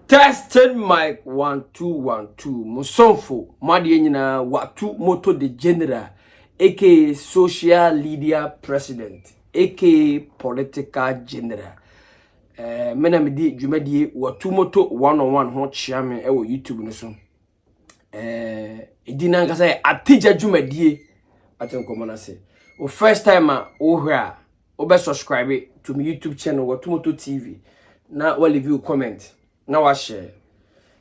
Tested mic 1212 Musonfo Madi nyina watu moto de general aka social media president aka political general mena me di dwumadie watu moto 101 ho chiame e wo YouTube no so edina nkasa atija dwumadie atenkomo na se o first time o hra o be subscribe to my YouTube channel watu moto TV na wa leave you comment na wa share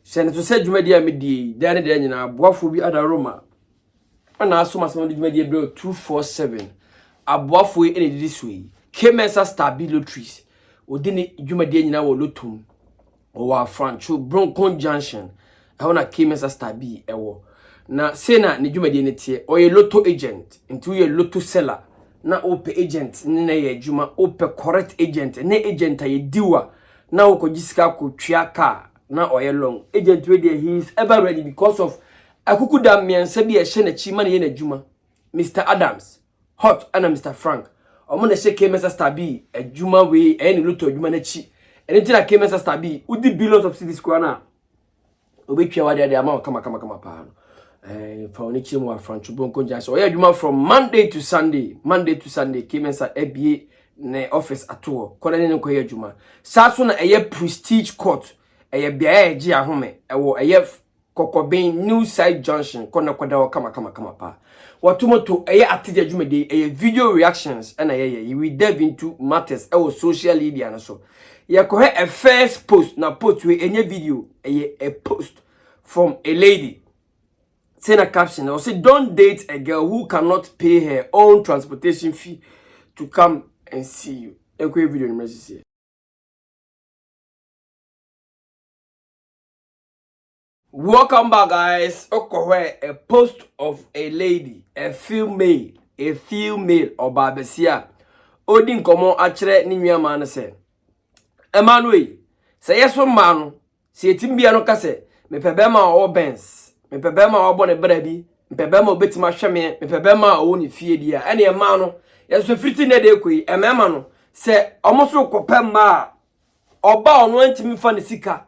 sene to say dwumadi a medie dan de nyina aboafo bi adaroma ana asoma asoma dwumadi bro 247 aboafo e ne didi so yi kemesa stabilities odini dwumadi nyina wo lotum o wa francho broncon junction na kemesa stabi ewo na sena ne dwumadi ne tie o ye lotto agent nti ye lotto seller na ope agent ne ye dwuma ope correct agent ne agent ye diwa na okojisika ko twia car na oye long agent we there he is ever ready because of akuku da miensa bi ehye na chi man ye na dwuma Mr Adams hot and Mr Frank omo na she kemesa stabi adwuma we eni lotto adwuma na chi eni tira kemesa stabi udi billions of cities kwa na obetwa wade ama kama pa no for oni chimu wa Frank Chubonko Janso oye adwuma from Monday to Sunday kemesa ebie ne office atowo kona ne nkoye adwuma saso na eye prestige court eye bia eji ahome ewo eye kokobin new side junction kona kwada kama pa watumoto eye atija adwumade eye video reactions and eye we dive into matters ewo social media na so ye ko a first post na post we enye video eye a post from a lady saying a caption or say don't date a girl who cannot pay her own transportation fee to come and see you. A quick video message. Welcome back, guys. Okay, a post of a lady, a female or barbesia. Odin komo achre ni nwa man se. Emmanuel, say yes one man, say timbia no kase, me pebema o Benz, me pebema o bone brabi, me pebema obetima hweme, me pebema o ni fie dia. Ene e man no yeso friti ne de koi emema no se omoso kopema oba ono antimi fa ne sika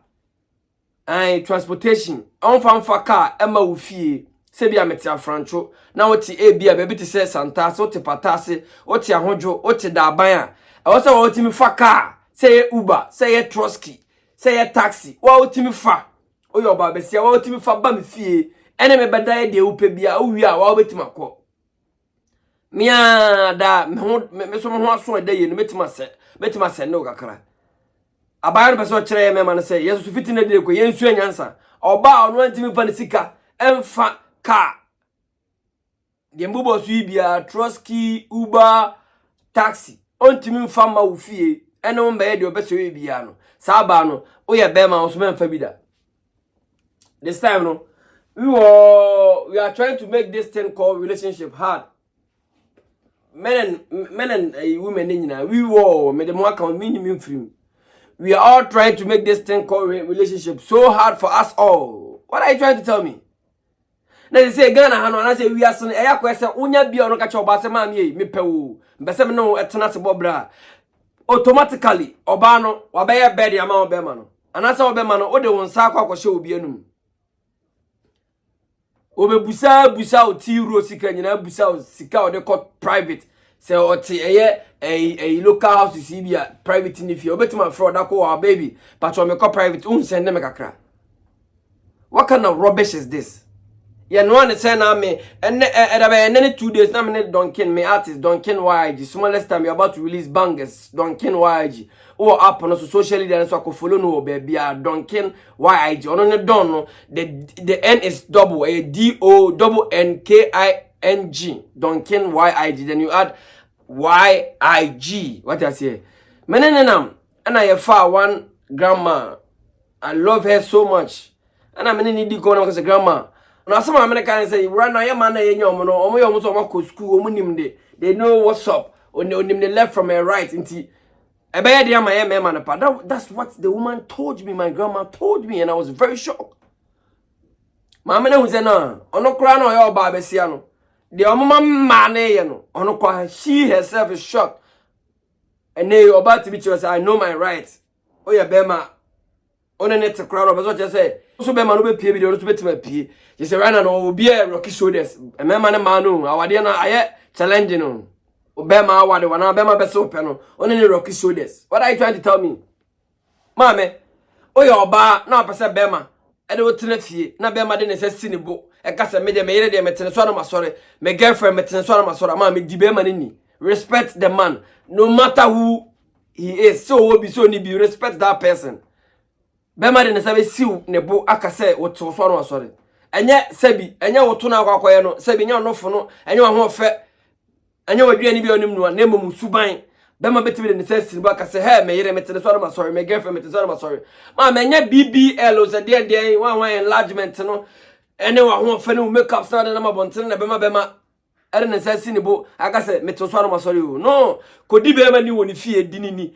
transportation on fa car ema wo fie se bia metia francho na woti e bia be biti se santa so te patase woti ahodwo woti da aban a wo se woti mi fa car se Uber se ye Trotsky se ye taxi wa woti mi fa oyo ba be se wa woti mi fa ba mi fie ene me beda ye de wo pe bia wo wi a wa woti makọ Mia da me so ho aso da ye no metima se no kakra abayan person kire me man say yesu fiti na de ko yensu anyansa oba ono antimi fa ne sika emfa car de mbubo so ibia Trotsky Uber taxi ontimi mfa ma wo fie ene wo mbaye de obeso ibia no sa ba no wo ye be ma wo so memfa bida this time no we are trying to make this thing called relationship hard. Men and women in we war me the more can minimum free. We are all trying to make this thing called relationship so hard for us all. What are you trying to tell me? Now they say Ghana hano and I say we are son eya kwese unya bia no kacha oba se ma me pe wo. Mbese me no etena se bobra. Automatically oba no wabeye bed ya ma obema no. Anasa obema no ode won sa akwa kwhye obi anum. Obebusa oti ro sika nyina busa sika ode ko private say oti a local house is bia private ni fie obetima fraud akọ baby but o me ko private send me kakra. What kind of rubbish is this? Yeah, no one say na me and 2 days na me Duncan me artist Duncan YG smallest time you about to release bangers Duncan YG or up on social media so I follow no baby Duncan YG on the don no the N is double a DONNKING Duncan YG then you add YIG what I say menenam and I have one grandma I love her so much and I'm need to go na grandma. Now some Americans say right now your man na yenyom no omo yom so makọ school omo nim de they know what's up onim the left from her right nti ebe de ama ye man na pa that's what the woman told me my grandma told me and I was very shocked. Mama na hu say na ono kra na oyo ba besia no de omo ma na ye no ono kwa she herself is shocked and they about to be sure say I know my rights. Oh yeah bema on net crowd of just say so be man no be pie bi de so betima pie je say right now no be a rocky shoulders e me man ma no awade na aye challenge no be ma awade wana be ma be so pe no on ne rocky shoulders. What are you trying to tell me? Mame oya oba na opese be ma e de wotena fie na be ma de ne sesi ne bo e ka se me de me yere de metene so na masore me girlfriend metene so na masore ma me di be ma ni. Respect the man no matter who he is. So we be so ni be respect that person. Bema de ne sabe siw ne bo aka se woto so no asore. Enye sabi enye woto na akwakoye no sabi nya onofo no enye wo ho fe enye wadua ni bi onim no na emom suban. Bema beti de ne sabe siw aka se he me yere metene so no asore me girlfriend metene so no asore. Ma me enye BBL o se de wan enlargement no ene wo ho fe no makeup stand na mabonten na bema ere ne sabe ni bo aka se metene so no asore o. No kodi bema ni woni fie dinini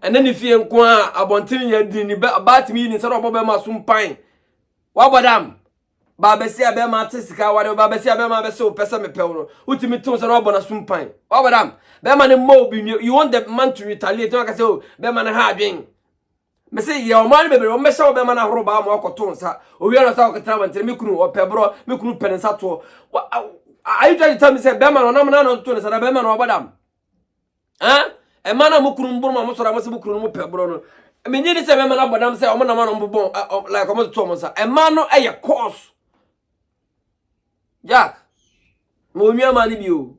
ene ne fie nko a abontini ya dinini bat mi ni se ro bobe ma sumpan wa bodam ba besi abe ma tisika wa de ba besi abe ma besi o pesa me pewro utimi tun se ro bo na sumpan wa bodam be ma ne mo bi you want the man to retaliate you can say oh be ma na ha adwen me say ye o man be o me sha o be ma na horo ba ma okoto nsa o wi na sa o ketra man me kunu o pebro me kunu pensa to are you trying to tell me say be ma no na no to nsa be ma no bodam e mana mu kunu mburu ma sora mo se bu kunu mu pebro no me nyi ni se me mana bodam se o mo na ma no mbobon like o mo to mo sa e ma no e ye course Jack mo nwa ma ni bi o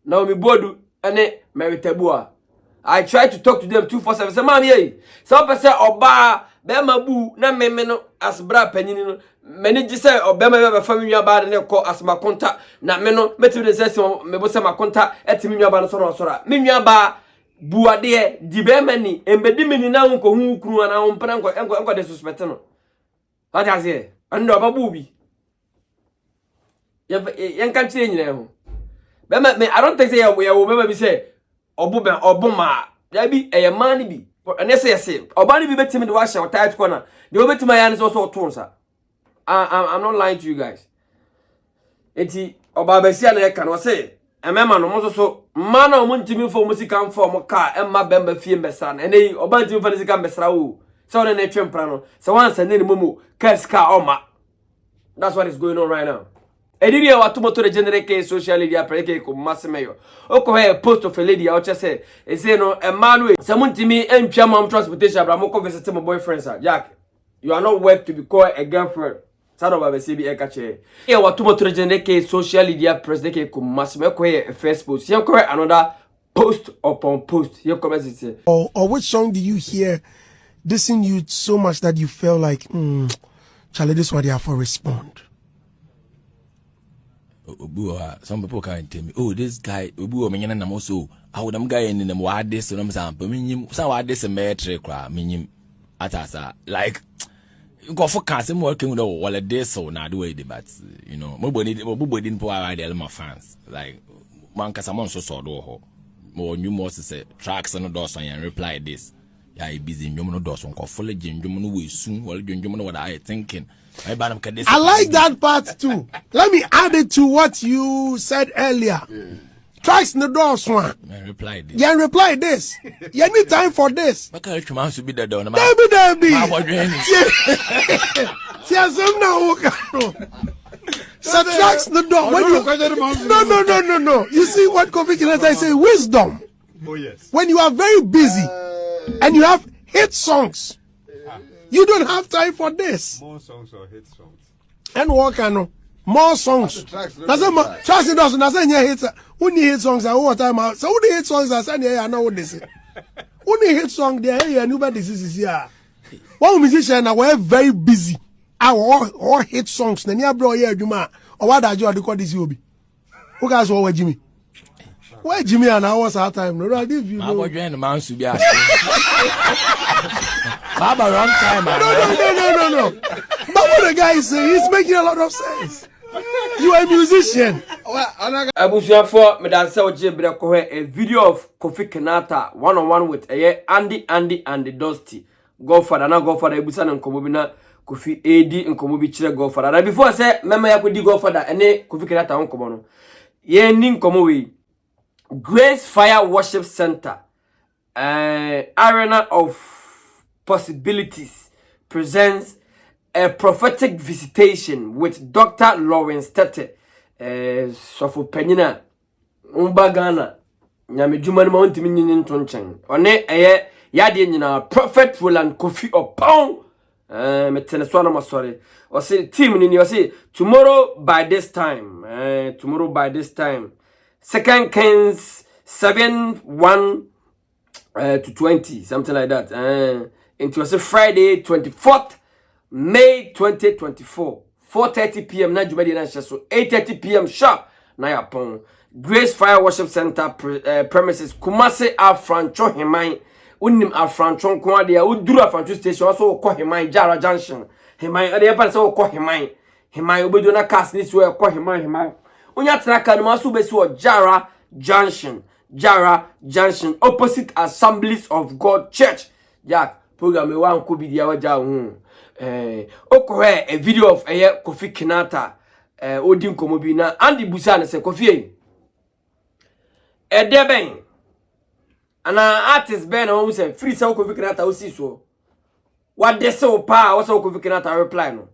na o mi bodu ene meretabua I try to talk to them 247 say man ye se o pese oba be ma bu na me no as bra panyini no me ni gi se oba ma be fa mi nwa ba de ne ko as ma konta na me no metimi de se me bo se ma konta etimi nwa ba no sora me nwa ba buade di be mani embedi mini na nko hu kuru na ho mpana nko de suspect no what has here ando babu bi yan kan tire nyina ho be me I don't think say ya wo be bi say obu ma ya bi eye man bi ene say say oba ni bi betimi de wa hye tight corner de obetima ya ne so to nsa I'm not lying to you guys enti oba ba sia na e kan o say emema no mo so mana o ntimi fo musika mfo mo ka emma bemba fie mbesra na ene oba ntimi fo musika mbesra o so na twempra no so wan send ne momo kaska oma. That's what is going on right now. Ediri wa tumoto de generate social media preke ko masemeyo oko he post of a lady out say e say no emmanuel samuntimi entwa mam transportation abra mo ko visit my boyfriend sir Jack you are not worth to be called a girlfriend sado ba be se bi e ka che e wa tumoto de generate social media press de ko masemeyo ko he first post you ko another post upon post you comment it or which song did you hear dissing you so much that you felt like Charlie, this one they have to respond. Some people can't tell me, oh, this guy, I would am guy in them why this and some why this a metric minim atasa like go for casting working with all of this so not the way but you know nobody didn't pour out my fans like one casamon so saw do more new more say tracks and doors and reply this yeah busy you doors on fully jim you soon well you know what I thinking. I like that part too. Let me add it to what you said earlier. Tracks in the doors one. Reply this. Yeah, reply this. You need time for this. What kind of man should be there? There be. See, some now. So tracks in the door. When you no. You see what Kofi Kinaata say? Wisdom. Oh yes. When you are very busy and you have hit songs. You don't have time for this. More songs or hit songs. And what kind of more songs? That's a trust it doesn't. That's a hit. Only hit songs are all time out. So only hit songs are saying I know what they say. Only hit song there. Hey, nobody is here. One musician are we're very busy. Our all hit songs. Then you bro here Juma. Or what that you call this you be? Who guys were Jimmy? Where Jimmy and I was our time? No, I give you. I'm the man to be Baba wrong time. No. But what the guy is saying, he's making a lot of sense. You are a musician. Abusia for me dan say oje bre ko a video of Kofi Kinaata one-on-one with Andy and the Dusty. Godfather na Godfather ebusa na nkomo bi na Kofi edi nkomo bi kire Godfather. Na before say mema yakodi Godfather ene Kofi Kinaata nkomo no. Ye ni nkomo we Grace Fire Worship Center. Arena of possibilities presents a prophetic visitation with Dr. Lawrence Tete. So for Penina, Umbagana, Yamijumani Mountain in Tonchang. On it, Yadi, Prophet Roland Kofi or Pound. Meteneswana sorry. Or say team in your say tomorrow by this time. Tomorrow by this time. 2 Kings 7:1 to 20, something like that. It was a Friday, 24th May 2024. 4:30 p.m. na jumadi na so 8:30 p.m. sharp na yapon Grace Fire Worship Center premises Kumase Afrancho Heman. Unim Afrancho nko ade a uduru Afrancho station so ko Heman Jara Junction. Heman ade pa so ko Heman. Heman obedo na cast ni so ko Heman. Unya traka no maso be so Jara Junction. Jara Junction opposite Assemblies of God Church. Jack program we wan ko bidia waja hu. Okohe a video of Kofi Kinaata odin komobi na Andy Busa na se Kofi deben ana artist ben o say free say Kofi Kinaata o si so what they say pa o say Kofi Kinaata reply no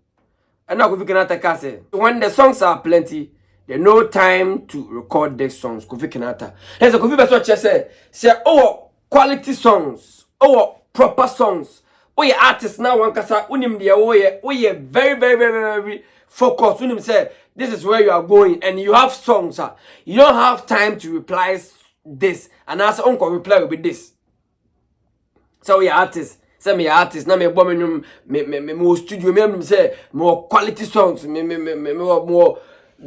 and now Kofi Kinaata ka say when the songs are plenty there no time to record the songs Kofi Kinaata there's a Kofi be so say oh quality songs oh proper songs. Oh, yeah, artist now one kasa unim dia oh yeah very focused. Unim say this is where you are going and you have songs. You don't have time to reply this and as uncle reply will be this. So yeah, artist. Say me artist. Now me bomb me studio. Me say more quality songs. Me more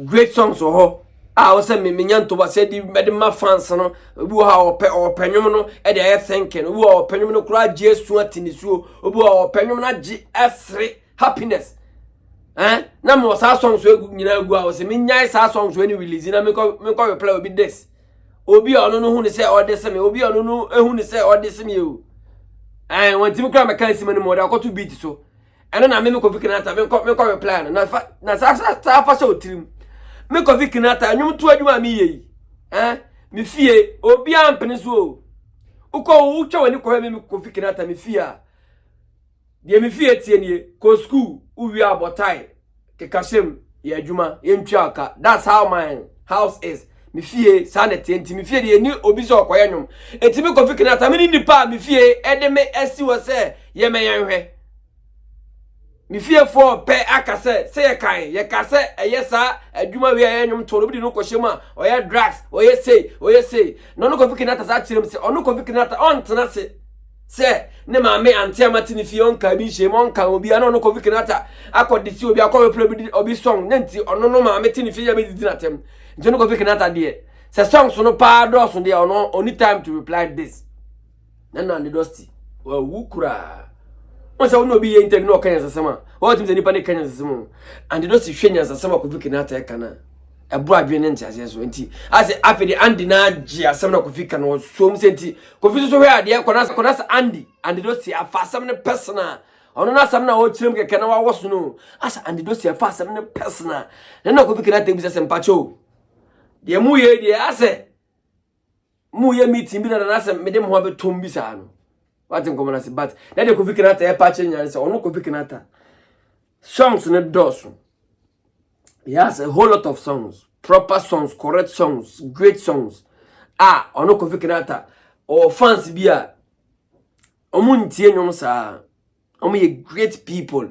great songs. Oh. I was saying me nyanto was said the my fans no obi ha openwom no e dey thinking obi ha openwom no kura Jesu atini so obi ha openwom na gi esre happiness na me was songs so nyina egu a was me nyai sa songs when release na me ko reply obi this obi ono no hu ni say o this me obi ono no ehu ni say o this me o want me kura me kan si me no mo da ko to beat so eno na me ko Kinaata me ko reply na sa fa so tirim me Kofi Kinaata anyum to adwuma mi yi me fie obi ampene so uko utwa wani ko me Kofi Kinaata me fie a de me fie tie nie ko school uwi abotai ke kasem ye adwuma ye ntwa aka that's how my house is me fie sanete enti me fie de ni obi so okoye nwum enti me Kofi Kinaata me ni pa me fie ede me esi wo se ye me yenhwe mi fie for pe akase se ye kan ye kase eyesa adwuma we ayanyum to obi no kohyema oye drugs oye say no Kofi Kinaata sa kirem se ono Kofi Kinaata on tena se ne ma me ante amati ni fie on ka bi hye mon kan obi ana ono Kofi Kinaata akodi si obi akọ play obi song nti ono no ma me tini fie ya me didi natem nti no Kofi Kinaata de se song so no pa do so de ono only time to reply this na the dusty wa wukura once I will be interview no Kenya Sama. What is any panic Kenya Sama? And the dossi Shenya Sama Kofi Kinaata kana. A broad venant as yes, 20. As after the Andy Naji, as some of Kofi can was so senti. Kofi so where the Konas Andy and the dossi are fast some personal. On not some now trim can I was no. As and the dossi are fast some personal. Then no Kofi Kinaata business and pacho. The Muye, the Asse Muye meeting, and as a madam who have a tomb bisano. What in common as but that the Kofi Kinaata a patching and so no Kofi Kinaata. Songs in the dozen. He has a whole lot of songs, proper songs, correct songs, great songs. Ono Kofi Kinaata or fans bia. Omuntie nyom sa. Omo ye great people.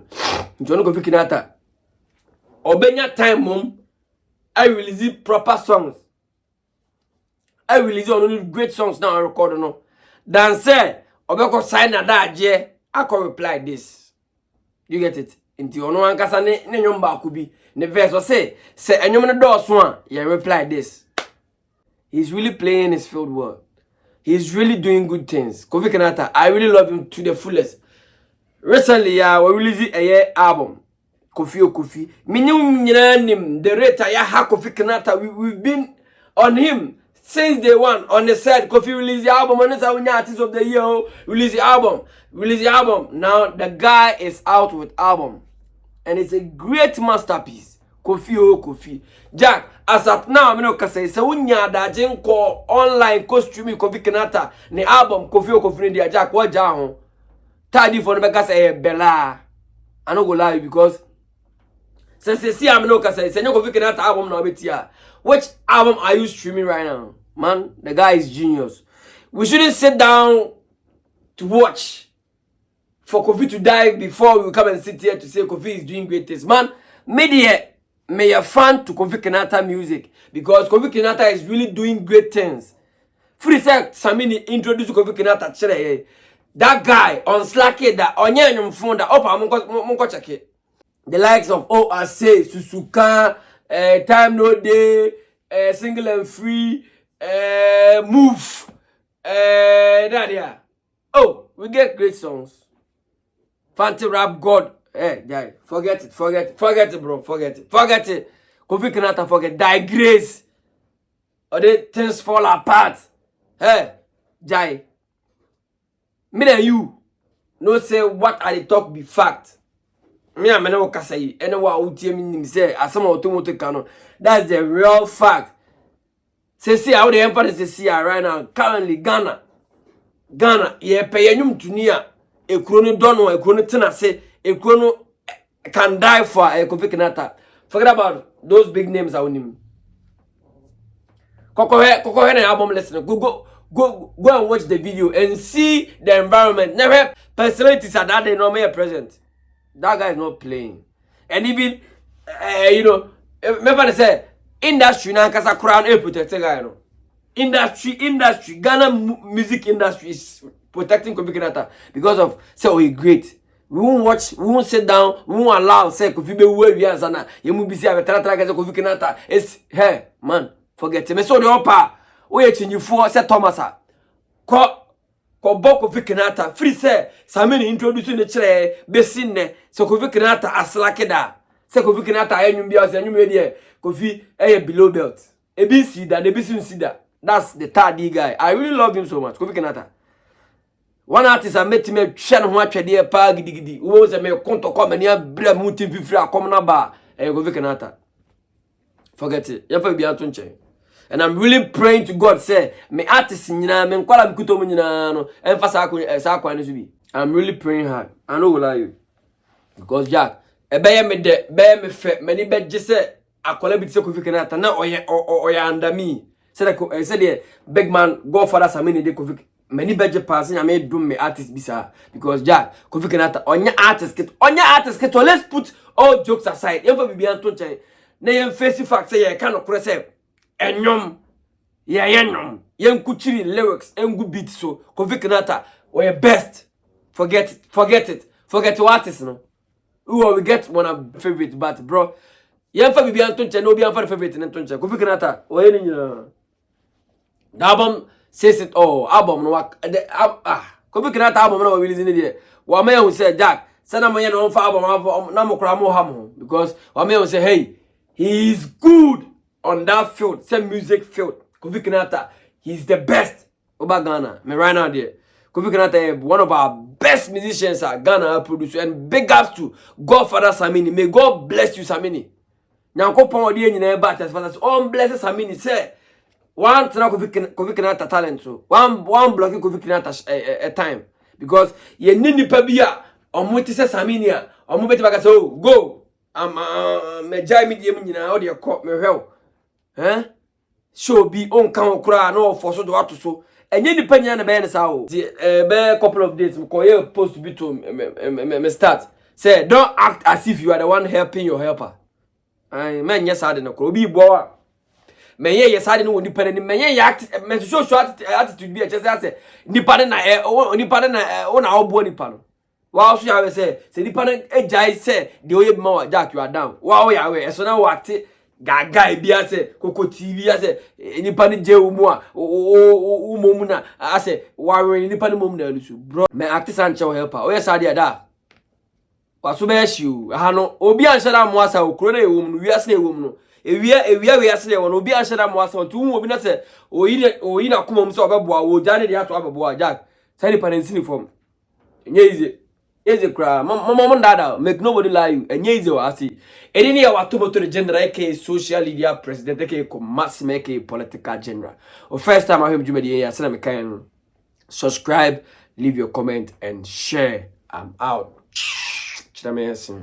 Ono Kofi Kinaata. Obenya time mom. I release proper songs. I release only great songs now I record no. Dan say Obeko sign na daje akọ reply this. You get it? Inti ono ankasa ne nyom ba kubi. Ne verse o say enyom ne do so a you reply this. He's really playing his field well. He's really doing good things. Kofi Kinaata, I really love him to the fullest. Recently, we released a album. Kofi. Minim nyinanim the rate ya ha Kofi Kinaata. We've been on him since day one. On the side, Kofi released the album. On the artist of the year, release the album. Now the guy is out with album, and it's a great masterpiece. Kofi. Jack, as at now, I'm not say so. Unya da jenko online costume Kofi Kinaata. The album Kofi ni dia Jack. What Jack? Tadi for the say bella. I no go lie because since see I'm no kasa say Kofi Kinaata album na obetia. Which album are you streaming right now? Man, the guy is genius. We shouldn't sit down to watch for Kofi to die before we come and sit here to say Kofi is doing great things. Man, media may a fan to Kofi Kinaata music because Kofi Kinaata is really doing great things. Free said Samini introduce Kofi Kinaata chere. That guy on Slacky that onye nyum phone that opa munko check it. The likes of OAC, Susuka, Time No Day, Single and Free, Move, that yeah. Oh, we get great songs. Fancy Rap God. Hey, guy, forget it, bro, forget it. Kofi Kinaata forget. Digress. Or the things fall apart. Hey, Jai. Me and you, no say what I talk be fact. Me and no kasa yi. Anyone who tell me say asama otomoto kano. That's the real fact. See how the empire see right now. Currently Ghana, ye pay nyum tunia. E krono dono, e krono tenase, e krono can die for a Kofi Kinaata. Forget about those big names I him. Koko he album listener. Go and watch the video and see the environment. Never personalities are that they normally present. That guy is not playing. And even you know, remember they say industry na kasa crown e protect guy no. Industry Ghana music industry is protecting Kofi Kinaata because of say oh he great. We won't watch, we won't sit down, we won't allow say Kofi be where we are sana. You must be say tra Kofi Kinaata. It's hey man, forget it. Me so the upper we change for say Thomas ko Kofi Kinaata free say Samini introduce ne chere besin ne so Kofi Kinaata aslakeda say Kofi Kinaata enyum bia say enyum e Kofi below belt e bi see that e bi see that. That's the third guy. I really love him so much. Kofi Kinaata. One artist I met him share ho atwede pa gidigidi. Wo say me konto come na bra mutin fifiri akom na ba Kofi Kinaata. Forget it. You be ato nche. And I'm really praying to God say me artist nyina me nkwala mkuto mu nyina no emphasize sa kwa ne bi. I'm really praying hard. I know will lie you. Because Jack ebeye me de be me fe many be say akola bi say Kofi Kinaata na oya under me. Said the big man Godfather Samini de Kofi many beje pass na me dum me artist bisa because Jack Kofi Kinaata onya artist kit so let's put all jokes aside. Ever be anto chen na yen face fact say ye kan okure say enyom yenyom yen kuchiri lyrics engu beat so Kofi Kinaata we best forget it artist no we get one of favorite but bro yen fa be anto chen no be anfa favorite nto chen Kofi Kinaata o yen nyina. The album says it all. Album no Kofi Kinaata album no we release there. Wa me who say Jack, say na me no fa album na mo kra mo ham because wa me who say hey, he is good on that field, same music field. Kofi Kinaata, he's the best over Ghana. Me right now there. Kofi Kinaata one of our best musicians at Ghana producer and big ups to Godfather Samini. May God bless you Samini. Nyankopon odi nyina ba tes father. On bless Samini say one tana Kofi Kinaata talent so one blocking Kofi Kinaata a time because ye ni nipa bia omo ti se Samini a omo beti baka so go me jai mi die nyina o de ko me hwew show bi on kan okura na ofo so do ato so enye nipa nyina na be ne sa o be couple of days ko ye post bi to me start say don't act as if you are the one helping your helper man yes ade no ko obi bo menye yesade no nipa ni menye ya me show attitude bi e chese say nipa na na obo nipa no wa so ya we say nipa na ejai say de oye bi ma Jack you are down wa o ya we eso na wa te gaga bi ase Koko TV ase nipa ni je umu a umomu na ase wa we nipa ni momu na alusu bro me artist and show helper o yesade da wa so be shiu ha no obi an shara mo asa okro na ewom no wiase na ewom no ewia we ase won obi anhyera mo ase to hu obi na se oyi na komom se obeboa wo jane de ato abeboa Jack sani panensini form enye easy cry mama dada make nobody lie you enye easy wa ase edini ya watomoto the general aka social media president aka massime aka political general o first time I hear Jumedi ya say na me kan subscribe, leave your comment and share. I'm out. kyerɛ me yɛsen